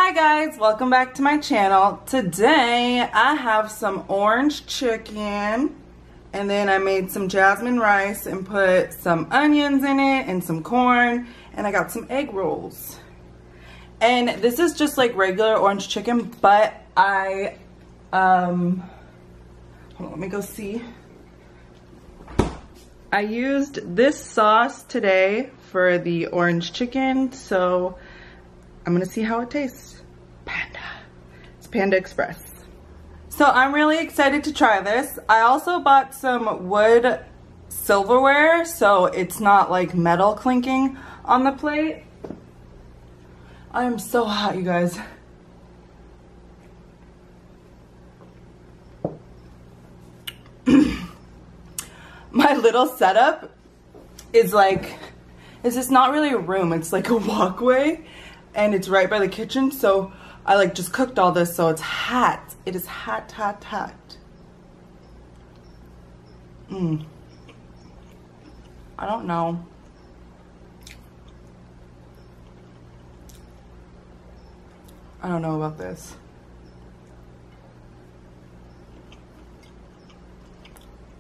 Hi guys, welcome back to my channel. Today I have some orange chicken and then I made some jasmine rice and put some onions in it and some corn, and I got some egg rolls. And this is just like regular orange chicken, but I hold on, let me go see. I used this sauce today for the orange chicken, so I'm gonna see how it tastes. Panda. It's Panda Express. So I'm really excited to try this. I also bought some wood silverware so it's not like metal clinking on the plate. I am so hot, you guys. My little setup is like, it's just not really a room, it's like a walkway and it's right by the kitchen, so I like just cooked all this, so it's hot. It is hot, hot, hot. I don't know. I don't know about this.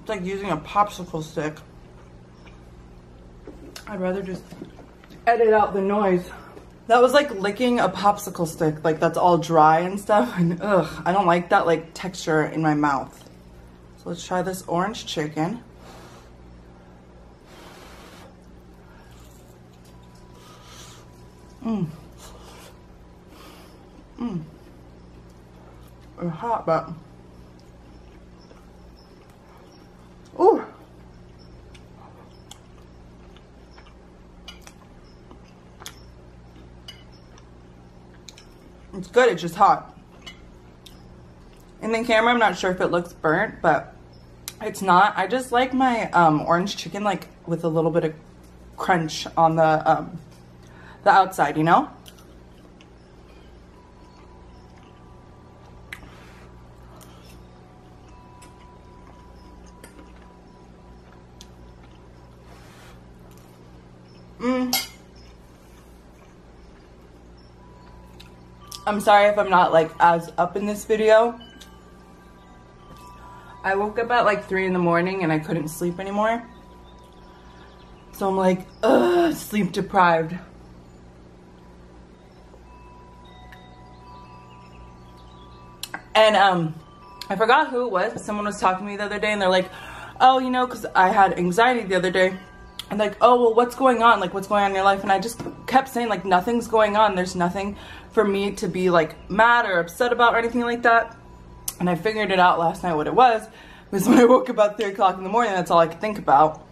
It's like using a popsicle stick. I'd rather just edit out the noise. That was like licking a popsicle stick, like that's all dry and stuff, and ugh, I don't like that like texture in my mouth. So let's try this orange chicken. It's hot, but ooh. It's good, it's just hot. In the camera, I'm not sure if it looks burnt, but it's not. I just like my orange chicken like with a little bit of crunch on the outside, you know? I'm sorry if I'm not like as up in this video. I woke up at like 3 in the morning and I couldn't sleep anymore. So I'm like, ugh, sleep deprived. And I forgot who it was, but someone was talking to me the other day and they're like, oh, you know, because I had anxiety the other day. And like, oh, well, what's going on? Like, what's going on in your life? And I just kept saying, like, nothing's going on. There's nothing for me to be, like, mad or upset about or anything like that. And I figured it out last night what it was. Because when I woke up about 3 o'clock in the morning, that's all I could think about.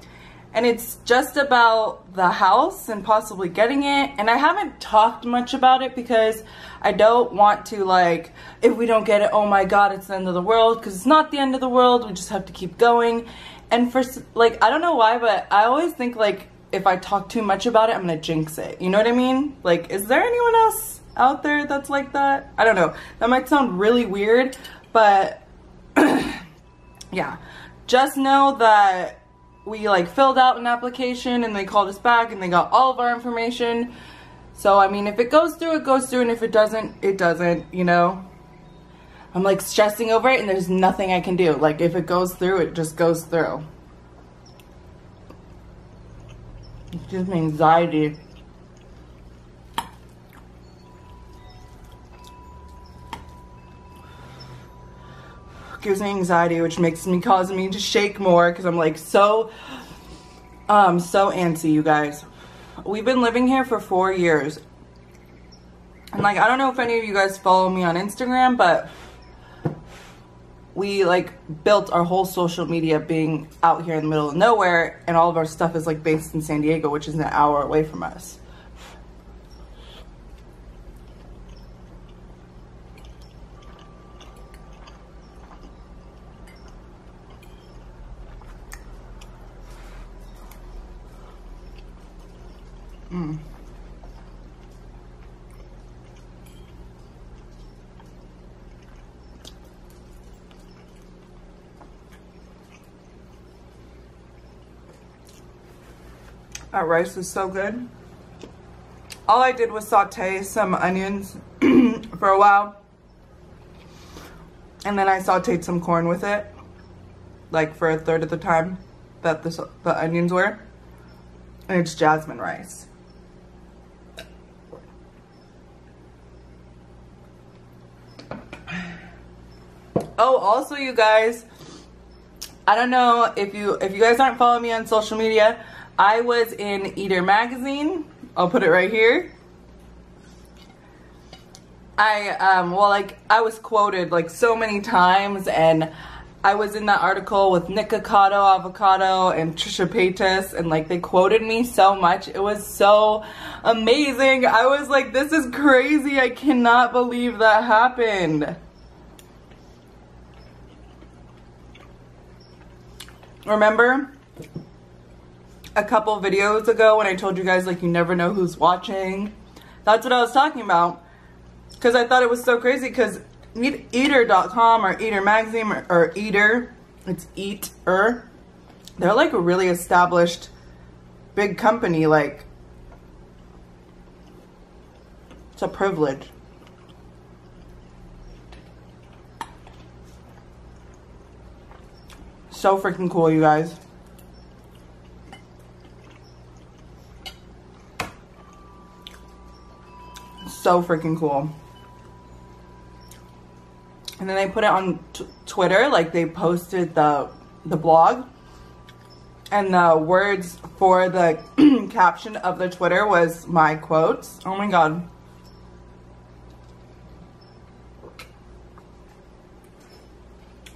And it's just about the house and possibly getting it. And I haven't talked much about it because I don't want to, like, if we don't get it, oh my God, it's the end of the world. Because it's not the end of the world. We just have to keep going. And for, like, I don't know why, but I always think, like, if I talk too much about it, I'm gonna jinx it. You know what I mean? Like, is there anyone else out there that's like that? I don't know. That might sound really weird, but yeah. Just know that we, like, filled out an application and they called us back and they got all of our information. So, I mean, if it goes through, it goes through, and if it doesn't, it doesn't, you know? I'm like stressing over it and there's nothing I can do. Like, if it goes through, it just goes through. It gives me anxiety. It gives me anxiety, which causes me to shake more because I'm like so antsy, you guys. We've been living here for 4 years. And like, I don't know if any of you guys follow me on Instagram, but we like built our whole social media being out here in the middle of nowhere, and all of our stuff is like based in San Diego, which is an hour away from us. That rice is so good. All I did was saute some onions for a while. And then I sauteed some corn with it, like for a third of the time that the onions were. And it's jasmine rice. Oh, also you guys, I don't know if you guys aren't following me on social media, I was in Eater magazine. I'll put it right here. I was quoted like so many times, and I was in that article with Nikocado Avocado and Trisha Paytas, and like they quoted me so much. It was so amazing. I was like, this is crazy. I cannot believe that happened. Remember a couple videos ago when I told you guys like you never know who's watching? That's what I was talking about. Because I thought it was so crazy, because Eater.com or Eater magazine or Eater, it's Eater, they're like a really established big company. Like, it's a privilege. So freaking cool, you guys. So freaking cool. And then they put it on Twitter, like they posted the blog, and the words for the caption of the Twitter was my quotes. Oh my god.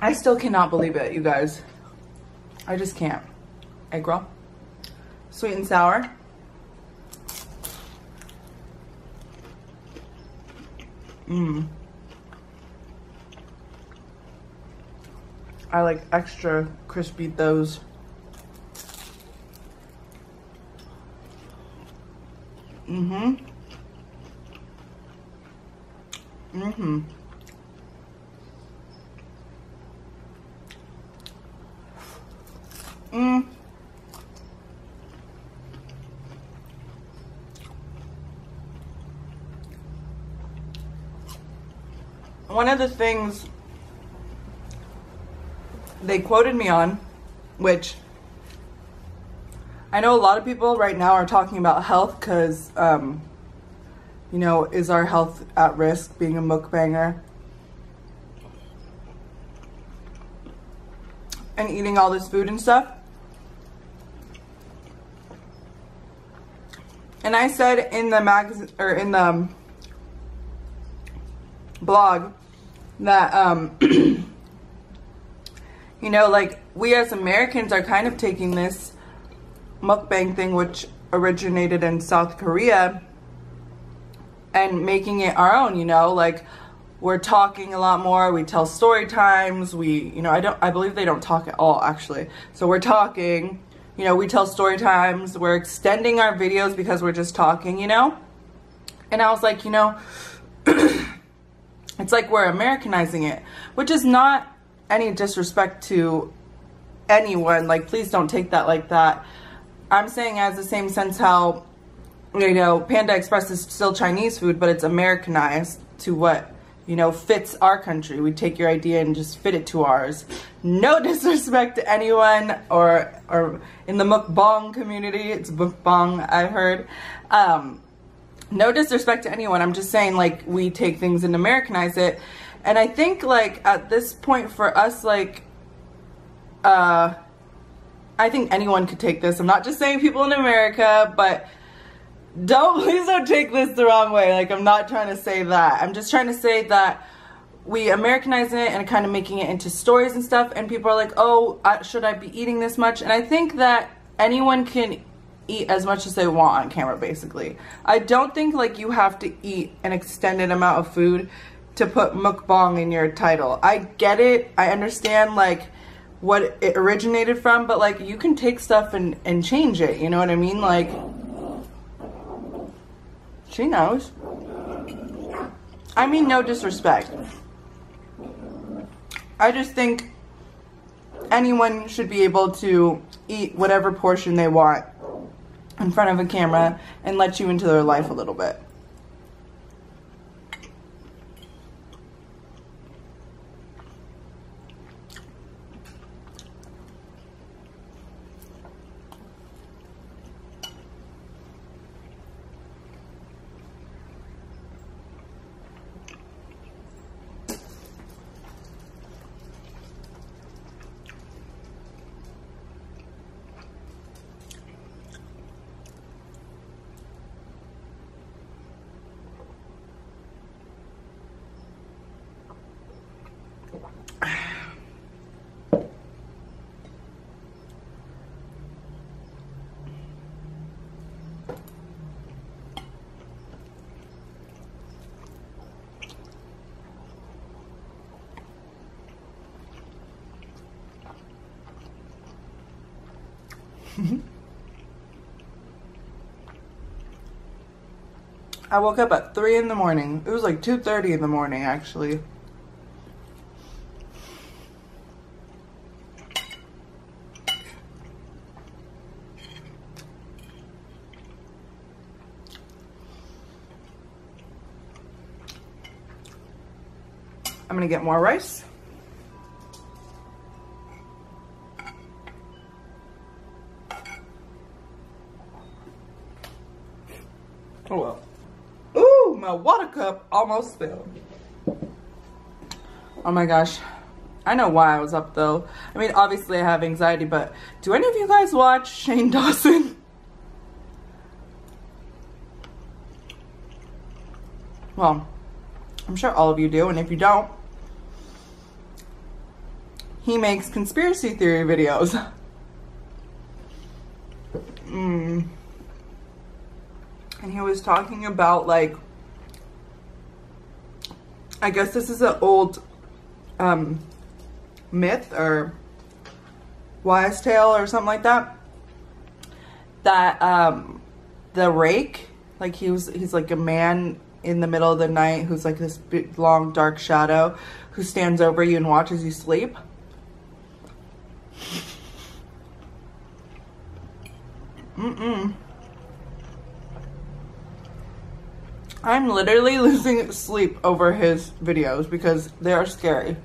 I still cannot believe it, you guys. I just can't. Egg roll. Sweet and sour. Mmm. I like extra crispy those. Mm-hmm. Mm-hmm. Mm. One of the things they quoted me on, which I know a lot of people right now are talking about health because, you know, is our health at risk being a mukbanger and eating all this food and stuff? And I said in the magazine, or in the blog, that, you know, like, we as Americans are kind of taking this mukbang thing, which originated in South Korea, and making it our own, you know? Like, we're talking a lot more, we tell story times, you know, I believe they don't talk at all, actually. So we're talking, you know, we tell story times, we're extending our videos because we're just talking, you know? And I was like, you know, it's like we're Americanizing it, which is not any disrespect to anyone. Like, please don't take that like that. I'm saying as the same sense how, you know, Panda Express is still Chinese food, but it's Americanized to what, you know, fits our country. We take your idea and just fit it to ours. No disrespect to anyone, or in the mukbang community, it's mukbang, I heard. No disrespect to anyone. I'm just saying, like, we take things and Americanize it. And I think, like, at this point for us, like, I think anyone could take this. I'm not just saying people in America, but please don't take this the wrong way. Like, I'm not trying to say that. I'm just trying to say that we Americanize it and kind of making it into stories and stuff. And people are like, oh, should I be eating this much? And I think that anyone can eat as much as they want on camera, basically. I don't think, like, you have to eat an extended amount of food to put mukbang in your title. I get it. I understand, like, what it originated from, but, like, you can take stuff and change it, you know what I mean? Like, she knows. I mean, no disrespect. I just think anyone should be able to eat whatever portion they want in front of a camera and let you into their life a little bit. I woke up at 3 in the morning. It was like 2:30 in the morning, actually. I'm gonna get more rice. Oh well. Ooh, my water cup almost spilled. Oh my gosh. I know why I was up though. I mean, obviously I have anxiety, but do any of you guys watch Shane Dawson? Well, I'm sure all of you do, and if you don't, he makes conspiracy theory videos. And he was talking about, like, I guess this is an old myth or wise tale or something like that, that the rake, like he's like a man in the middle of the night who's like this big long dark shadow who stands over you and watches you sleep. I'm literally losing sleep over his videos because they are scary.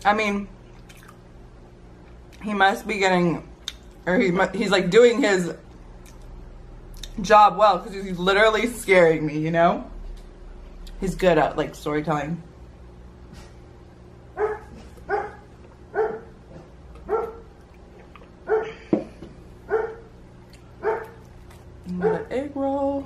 I mean, he must be getting, or he's like doing his job well, because he's literally scaring me, you know? He's good at like storytelling. Another egg roll.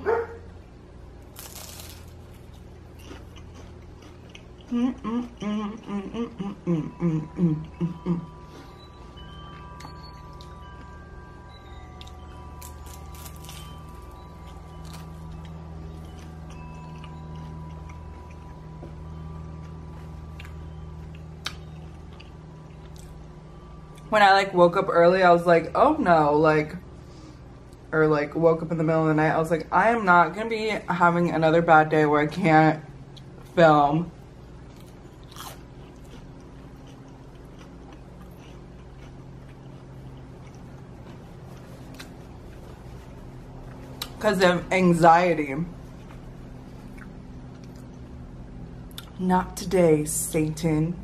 When I like woke up early, I was like, oh no, like, or like woke up in the middle of the night, I was like, I am not gonna be having another bad day where I can't film. Because of anxiety. Not today, Satan.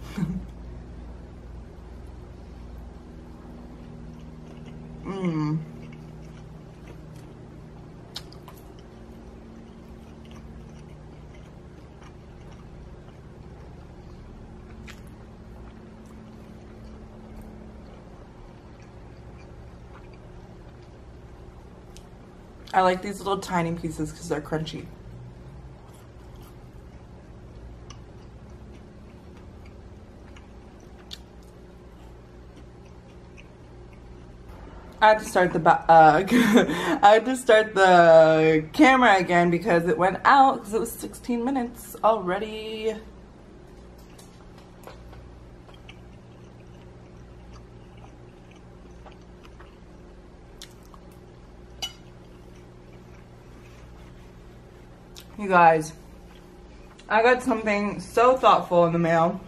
I like these little tiny pieces because they're crunchy. I had to start the I had to start the camera again because it went out because it was 16 minutes already. You guys, I got something so thoughtful in the mail.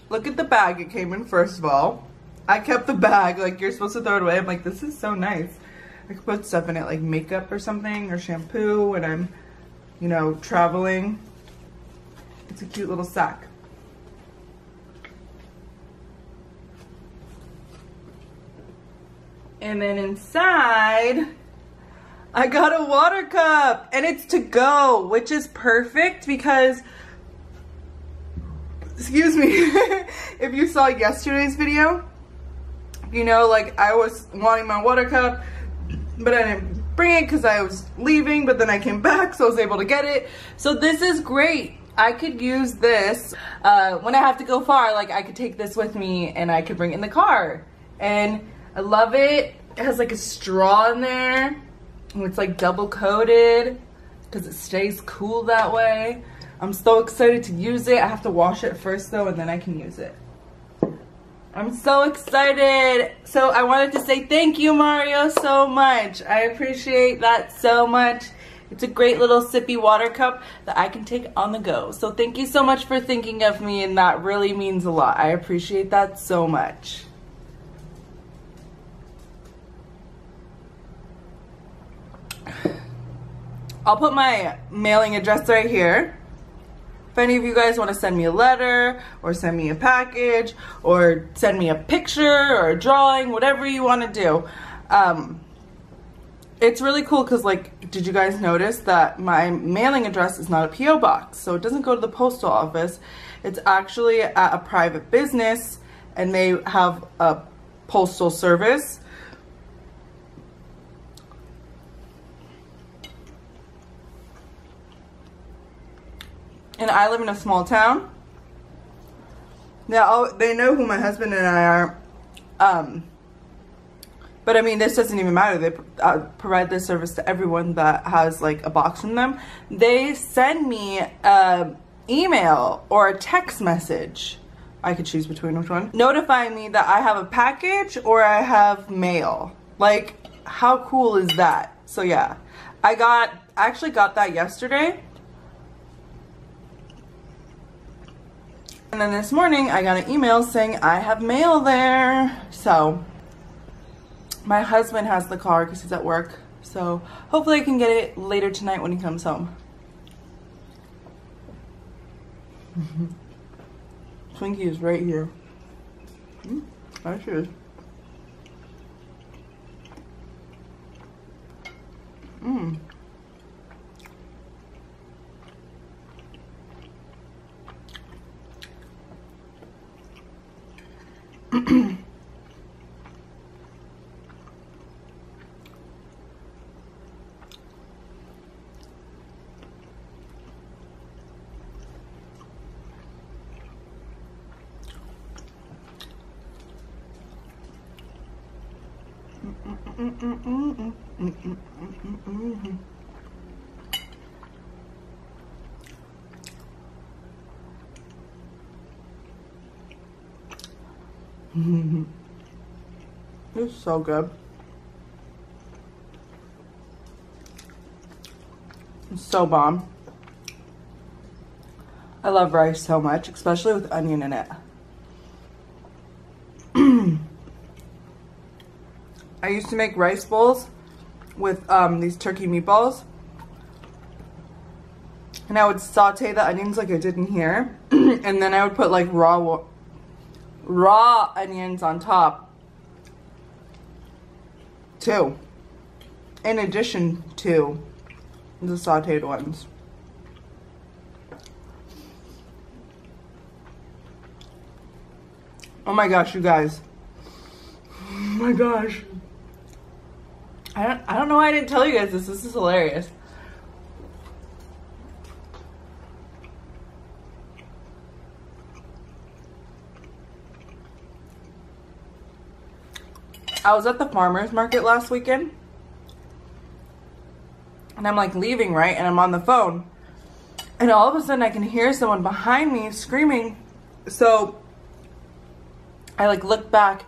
Look at the bag it came in, first of all. I kept the bag, like you're supposed to throw it away. I'm like, this is so nice. I could put stuff in it, like makeup or something, or shampoo when I'm, you know, traveling. It's a cute little sack. And then inside, I got a water cup, and it's to go, which is perfect because, excuse me, if you saw yesterday's video, you know, like I was wanting my water cup, but I didn't bring it because I was leaving, but then I came back, so I was able to get it. So this is great. I could use this when I have to go far. Like I could take this with me and I could bring it in the car. And I love it. It has like a straw in there, and it's like double coated because it stays cool that way. I'm so excited to use it. I have to wash it first though, and then I can use it. I'm so excited. So I wanted to say thank you, Mario, so much. I appreciate that so much. It's a great little sippy water cup that I can take on the go. So thank you so much for thinking of me, and that really means a lot. I appreciate that so much. I'll put my mailing address right here. If any of you guys want to send me a letter or send me a package or send me a picture or a drawing, whatever you want to do. It's really cool because, like, did you guys notice that my mailing address is not a P.O. box? So it doesn't go to the postal office. It's actually at a private business, and they have a postal service. And I live in a small town. Now, they know who my husband and I are. But I mean, this doesn't even matter. They provide this service to everyone that has like a box from them. They send me an email or a text message. I could choose between which one. Notifying me that I have a package or I have mail. Like, how cool is that? So yeah, I actually got that yesterday. And then this morning I got an email saying I have mail there. So my husband has the car because he's at work. So hopefully I can get it later tonight when he comes home. Twinkie is right here. There she is. It's so good. It's so bomb. I love rice so much, especially with onion in it. I used to make rice bowls with these turkey meatballs, and I would saute the onions like I did in here, and then I would put like raw onions on top too, in addition to the sauteed ones. Oh my gosh, you guys. Oh my gosh. I don't know why I didn't tell you guys this. This is hilarious. I was at the farmer's market last weekend, and I'm like leaving, right? And I'm on the phone, and all of a sudden I can hear someone behind me screaming. So I like look back,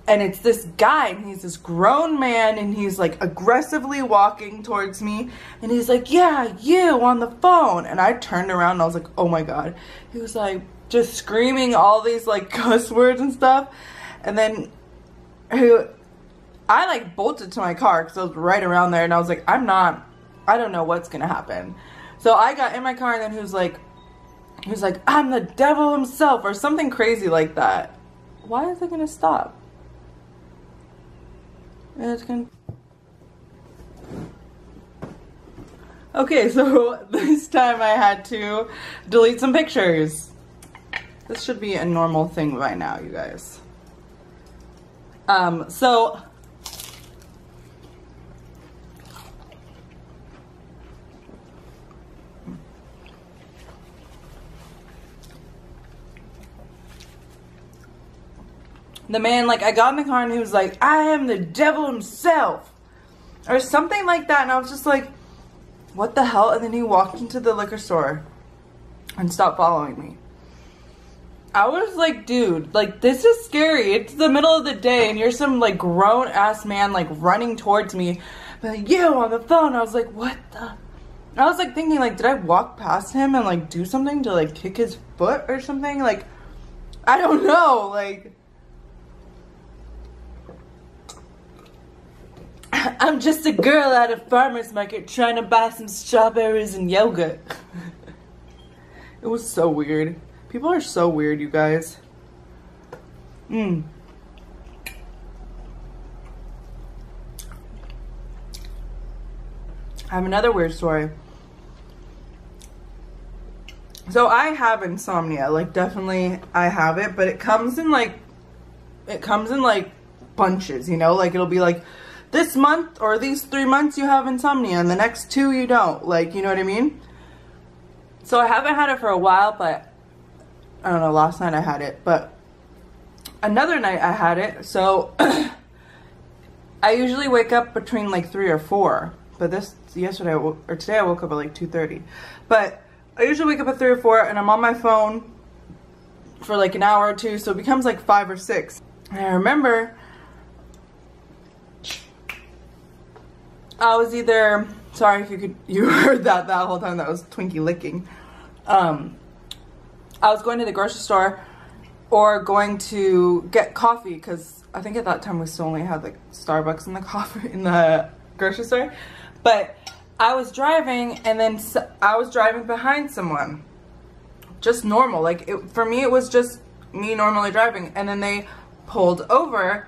and it's this guy, and he's this grown man, and he's like aggressively walking towards me, and he's like, yeah, you on the phone. And I turned around and I was like, oh my God. He was like just screaming all these like cuss words and stuff. And then I like bolted to my car because I was right around there, and I was like, I don't know what's gonna happen. So I got in my car, and then he was like, I'm the devil himself, or something crazy like that. Why is it gonna stop? It's gonna... Okay, so this time I had to delete some pictures. This should be a normal thing by now, you guys. So the man, like, I got in the car and he was like, I am the devil himself, or something like that. And I was just like, what the hell? And then he walked into the liquor store and stopped following me. I was like, dude, like, this is scary. It's the middle of the day and you're some, like, grown ass man, like, running towards me, like, you on the phone. I was like, what the? I was like thinking, like, did I walk past him and like do something to like kick his foot or something? Like, I don't know. Like, I'm just a girl at a farmer's market trying to buy some strawberries and yogurt. It was so weird. People are so weird, you guys. I have another weird story. So I have insomnia, like, definitely I have it, but it comes in like bunches, you know, like it'll be like this month or these 3 months you have insomnia and the next 2 you don't, like, you know what I mean? So I haven't had it for a while, but I don't know, last night I had it, but another night I had it. So I usually wake up between like 3 or 4, but today I woke up at like 2:30. But I usually wake up at 3 or 4 and I'm on my phone for like an hour or 2, so it becomes like 5 or 6. And I remember I was either, sorry if you heard that whole time, that was Twinkie licking. I was going to the grocery store or going to get coffee, because I think at that time we still only had like Starbucks in the grocery store. But I was driving, and then I was driving behind someone, just normal, like, for me it was just me normally driving, and then they pulled over,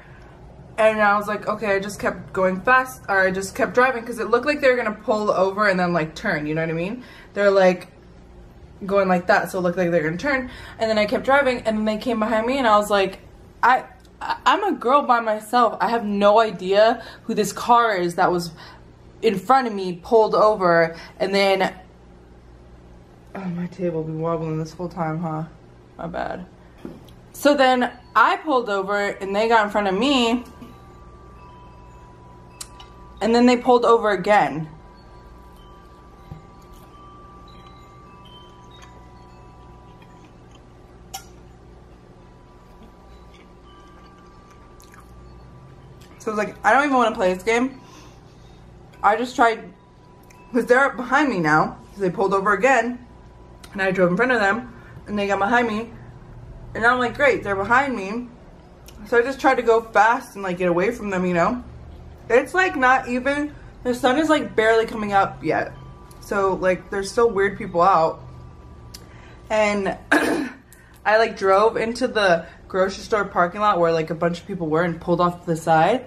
and I was like, okay, I just kept going fast, or I just kept driving, because it looked like they were gonna pull over and then like turn, you know what I mean? They're like going like that, so it looked like they're gonna turn, and then I kept driving, and then they came behind me, and I was like, I'm a girl by myself, I have no idea who this car is that was in front of me, pulled over, and then, oh, my table be wobbling this whole time, huh? My bad. So then I pulled over and they got in front of me, and then they pulled over again. So I was like, I don't even want to play this game. I just tried, because they're behind me now, so they pulled over again, and I drove in front of them, and they got behind me, and I'm like, great, they're behind me, so I just tried to go fast and like get away from them, you know? It's like not even, the sun is like barely coming up yet, so like there's still weird people out, and I like drove into the grocery store parking lot where like a bunch of people were and pulled off to the side.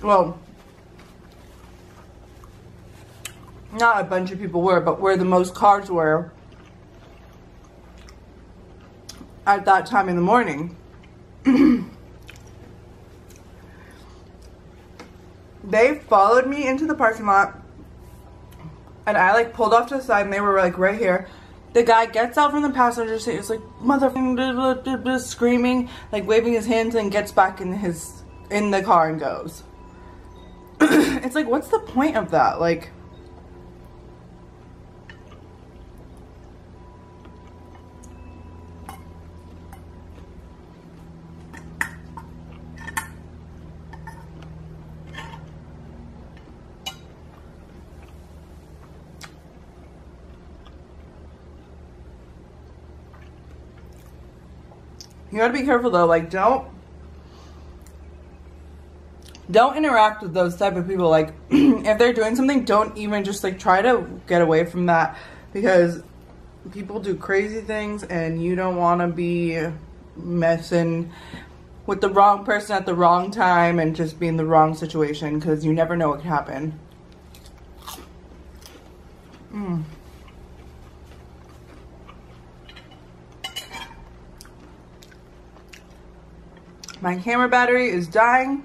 Well, not a bunch of people were, but where the most cars were at that time in the morning. They followed me into the parking lot, and I like pulled off to the side, and they were like right here. The guy gets out from the passenger seat, is like, motherfucking, screaming, like waving his hands, and gets back in the car and goes. It's like, what's the point of that? Like, you gotta be careful though, like, don't interact with those type of people. Like, if they're doing something, don't even just like try to get away from that, because people do crazy things and you don't want to be messing with the wrong person at the wrong time and just be in the wrong situation, because you never know what could happen. My camera battery is dying.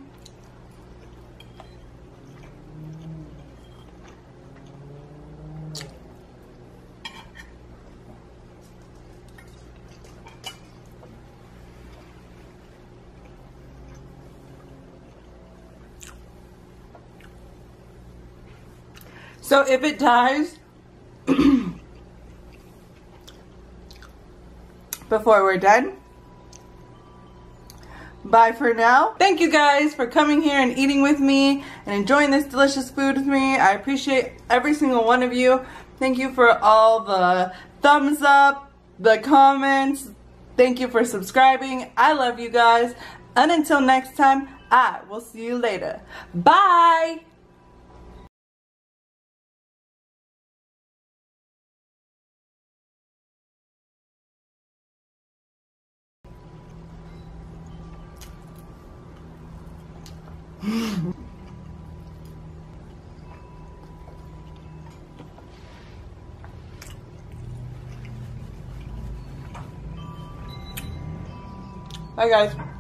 So if it dies before we're done, bye for now. Thank you guys for coming here and eating with me and enjoying this delicious food with me. I appreciate every single one of you. Thank you for all the thumbs up, the comments. Thank you for subscribing. I love you guys. And until next time, I will see you later. Bye! Bye guys.